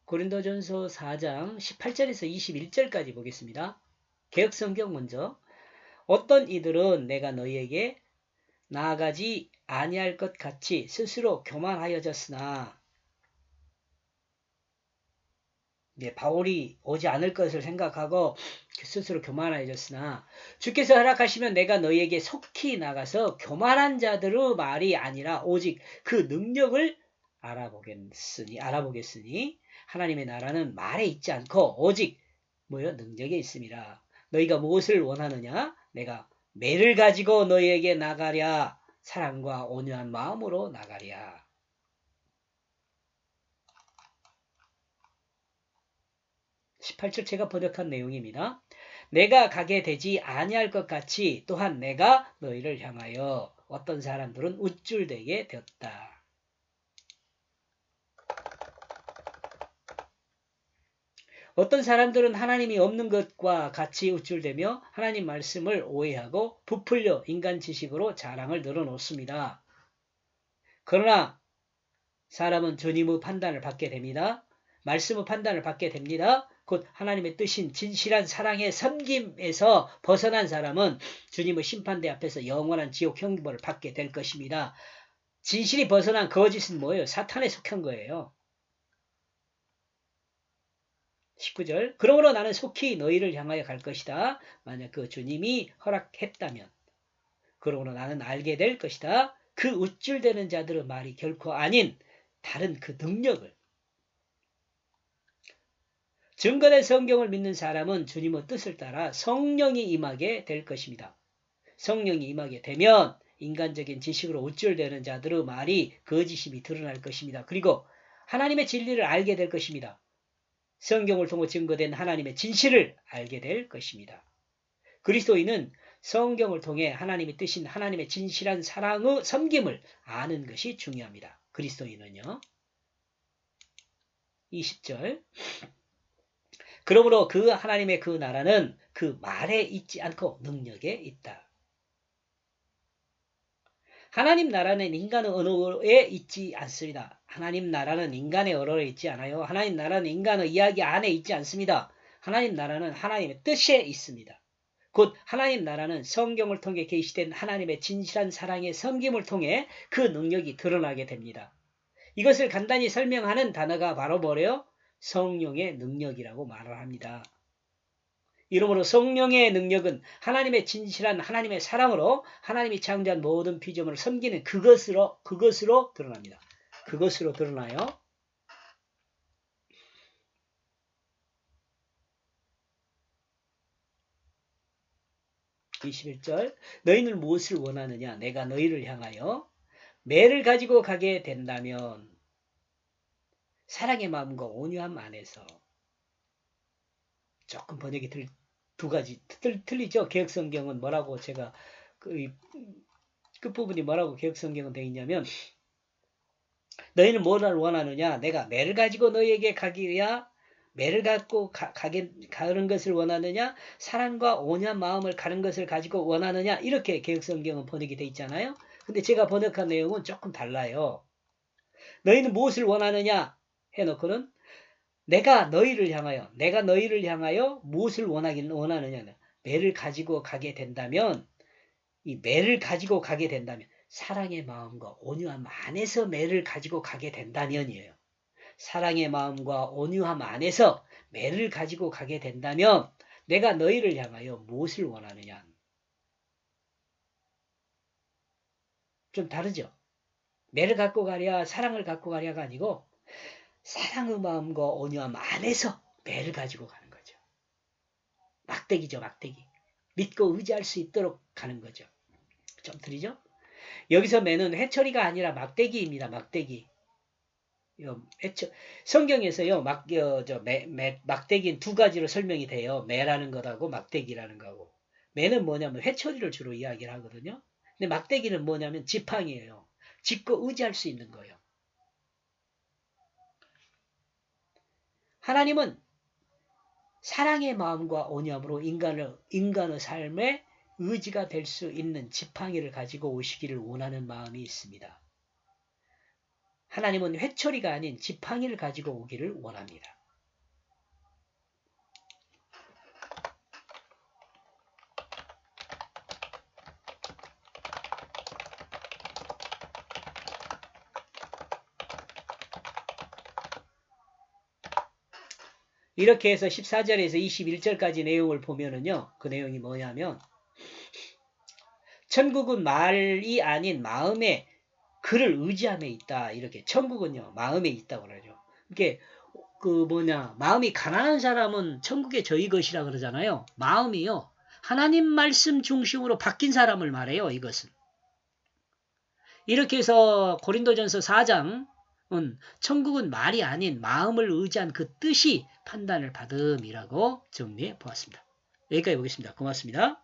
고린도전서 4장 18절에서 21절까지 보겠습니다. 개역성경 먼저. 어떤 이들은 내가 너희에게 나아가지 아니할 것 같이 스스로 교만하여졌으나, 바울이 오지 않을 것을 생각하고 스스로 교만하여졌으나 주께서 허락하시면 내가 너희에게 속히 나가서 교만한 자들의 말이 아니라 오직 그 능력을 알아보겠으니 하나님의 나라는 말에 있지 않고 오직 능력에 있음이라. 너희가 무엇을 원하느냐? 내가 매를 가지고 너희에게 나가랴. 사랑과 온유한 마음으로 나가랴. 18절 제가 번역한 내용입니다. 내가 가게 되지 아니할 것 같이 또한 내가 너희를 향하여 어떤 사람들은 우쭐대게 되었다. 어떤 사람들은 하나님이 없는 것과 같이 우쭐대며 하나님 말씀을 오해하고 부풀려 인간 지식으로 자랑을 늘어놓습니다. 그러나 사람은 주님의 판단을 받게 됩니다. 말씀의 판단을 받게 됩니다. 곧 하나님의 뜻인 진실한 사랑의 섬김에서 벗어난 사람은 주님의 심판대 앞에서 영원한 지옥 형벌을 받게 될 것입니다. 진실이 벗어난 거짓은 뭐예요? 사탄에 속한 거예요. 19절. 그러므로 나는 속히 너희를 향하여 갈 것이다. 만약 그 주님이 허락했다면. 그러므로 나는 알게 될 것이다. 그 우쭐대는 자들의 말이 결코 아닌 다른 그 능력을. 증거된 성경을 믿는 사람은 주님의 뜻을 따라 성령이 임하게 될 것입니다. 성령이 임하게 되면 인간적인 지식으로 우쭐대는 자들의 말이 거짓임이 드러날 것입니다. 그리고 하나님의 진리를 알게 될 것입니다. 성경을 통해 증거된 하나님의 진실을 알게 될 것입니다. 그리스도인은 성경을 통해 하나님의 뜻인 하나님의 진실한 사랑의 섬김을 아는 것이 중요합니다. 그리스도인은요. 20절. 그러므로 그 하나님의 그 나라는 그 말에 있지 않고 능력에 있다. 하나님 나라는 인간의 언어에 있지 않습니다. 하나님 나라는 인간의 언어에 있지 않아요. 하나님 나라는 인간의 이야기 안에 있지 않습니다. 하나님 나라는 하나님의 뜻에 있습니다. 곧 하나님 나라는 성경을 통해 계시된 하나님의 진실한 사랑의 섬김을 통해 그 능력이 드러나게 됩니다. 이것을 간단히 설명하는 단어가 바로 뭐래요? 성령의 능력이라고 말을 합니다. 이러므로 성령의 능력은 하나님의 진실한 하나님의 사랑으로 하나님이 창조한 모든 피조물을 섬기는 그것으로 드러납니다. 그것으로 드러나요. 21절. 너희는 무엇을 원하느냐? 내가 너희를 향하여 매를 가지고 가게 된다면 사랑의 마음과 온유함 안에서. 조금 번역이 두 가지 틀리죠. 개역성경은 뭐라고 제가 그 끝부분이 뭐라고 개역성경은 되어 있냐면 너희는 뭐를 원하느냐? 내가 매를 가지고 너희에게 가기야 매를 갖고 가는 것을 원하느냐? 사랑과 온유한 마음을 가는 것을 가지고 원하느냐? 이렇게 개역성경은 번역이 되어 있잖아요. 근데 제가 번역한 내용은 조금 달라요. 너희는 무엇을 원하느냐? 해놓고는 내가 너희를 향하여 무엇을 원하느냐? 매를 가지고 가게 된다면, 이 매를 가지고 가게 된다면, 사랑의 마음과 온유함 안에서 매를 가지고 가게 된다면이에요. 사랑의 마음과 온유함 안에서 매를 가지고 가게 된다면, 내가 너희를 향하여 무엇을 원하느냐? 좀 다르죠? 매를 갖고 가랴, 사랑을 갖고 가랴가 아니고, 사랑의 마음과 온유함 안에서 매를 가지고 가는 거죠. 막대기죠, 막대기. 믿고 의지할 수 있도록 가는 거죠. 좀 틀리죠? 여기서 매는 회초리가 아니라 막대기입니다. 막대기. 성경에서요, 막대기는 두 가지로 설명이 돼요. 매라는 것하고 막대기라는 거하고. 매는 뭐냐면 회초리를 주로 이야기를 하거든요. 근데 막대기는 뭐냐면 지팡이에요. 짚고 의지할 수 있는 거예요. 하나님은 사랑의 마음과 온유함으로 인간의 삶에 의지가 될 수 있는 지팡이를 가지고 오시기를 원하는 마음이 있습니다. 하나님은 회초리가 아닌 지팡이를 가지고 오기를 원합니다. 이렇게 해서 14절에서 21절까지 내용을 보면은요. 그 내용이 뭐냐면 천국은 말이 아닌 마음에 그를 의지함에 있다. 이렇게 천국은요. 마음에 있다고 그러죠. 이게 마음이 가난한 사람은 천국의 저희 것이라 그러잖아요. 마음이요. 하나님 말씀 중심으로 바뀐 사람을 말해요. 이것은. 이렇게 해서 고린도전서 4장은 천국은 말이 아닌 마음을 의지한 그 뜻이 판단을 받음이라고 정리해 보았습니다. 여기까지 보겠습니다. 고맙습니다.